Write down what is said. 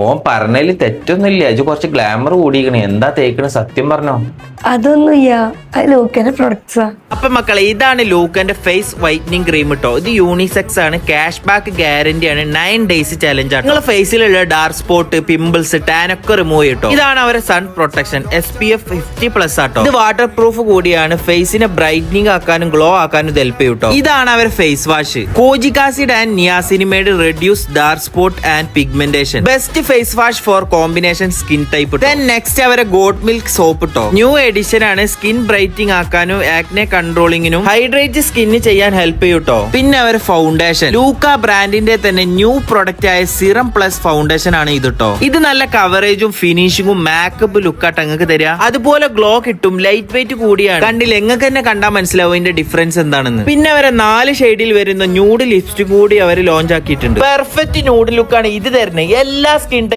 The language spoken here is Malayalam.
ഓൻ പറഞ്ഞതില് തെറ്റൊന്നുമില്ല. ഇജ്ജ് കുറച്ച് ഗ്ലാമർ കൂടിയിരിക്കണേ. എന്താ തേക്കണ സത്യം പറഞ്ഞോ? അതൊന്നുമില്ല, അത് ലൂക്കന്റെ പ്രൊഡക്ട്സാ. അപ്പൊ മക്കളെ, ഇതാണ് ലൂക്കന്റെ ഫേസ് വൈറ്റനിങ് ക്രീം കേട്ടോ. ഇത് യൂണിസെക്സ് ആണ്, ക്യാഷ് ബാക്ക് ഗ്യാരണ്ടി ആണ്, 9 ഡേയ്സ് ചലഞ്ച് ആണ്. നിങ്ങളെ ഫേസിലുള്ള ഡാർക്ക് സ്പോട്ട്, പിമ്പിൾസ്, ടാൻ ഒക്കെ റിമൂവ് ചെയ്യും. ഇതാണ് അവരുടെ സൺ പ്രൊട്ടക്ഷൻ SPF 50+ ആട്ടോ. ഇത് വാട്ടർ പ്രൂഫ് കൂടിയാണ്, ഫേസിനെ ബ്രൈറ്റനിങ് ആക്കാനും ഗ്ലോ ആക്കാനും ഇത് ഹെൽപ്പ് ചെയ്യും. ഇതാണ് അവരുടെ face wash. Kojic acid and niacinamide reduce dark spot and pigmentation. Best face wash for combination skin type. Next അവരെ ഗോട്ട് മിൽക്ക് സോപ്പ് ട്ടോ. ന്യൂ എഡിഷൻ ആണ്, സ്കിൻ ബ്രൈറ്റിംഗ് ആക്കാനും ആക്നെ കൺട്രോളിങ്ങിനും ഹൈഡ്രേറ്റ് സ്കിന്ന് ചെയ്യാൻ ഹെൽപ്പ് ചെയ്യൂട്ടോ. പിന്നെ അവർ ഫൗണ്ടേഷൻ, ലൂക്ക ബ്രാൻഡിന്റെ തന്നെ ന്യൂ പ്രൊഡക്റ്റ് ആയ സിറം പ്ലസ് ഫൗണ്ടേഷൻ ആണ് ഇത് ട്ടോ. ഇത് നല്ല കവറേജും ഫിനിഷിങ്ങും മേക്കപ്പ് ലുക്കാട്ട് നിങ്ങൾക്ക് തരിക. അതുപോലെ ഗ്ലോ കിട്ടും, ലൈറ്റ് വെയിറ്റ് കൂടിയാണ്. കണ്ടില്ല, നിങ്ങൾക്ക് തന്നെ കണ്ടാൽ മനസ്സിലാവും ഇതിന്റെ ഡിഫറൻസ് എന്താണെന്ന്. പിന്നെ അവരെ 4 ഷെയ്ഡിൽ വരുന്ന ന്യൂഡ് ലിപ്സ്റ്റിക് കൂടി അവർ ലോഞ്ച് ആക്കിയിട്ടുണ്ട്. പെർഫെക്റ്റ് ന്യൂഡ് ലുക്കാണ് ഇത് തരുന്നത്. എല്ലാ സ്കിൻ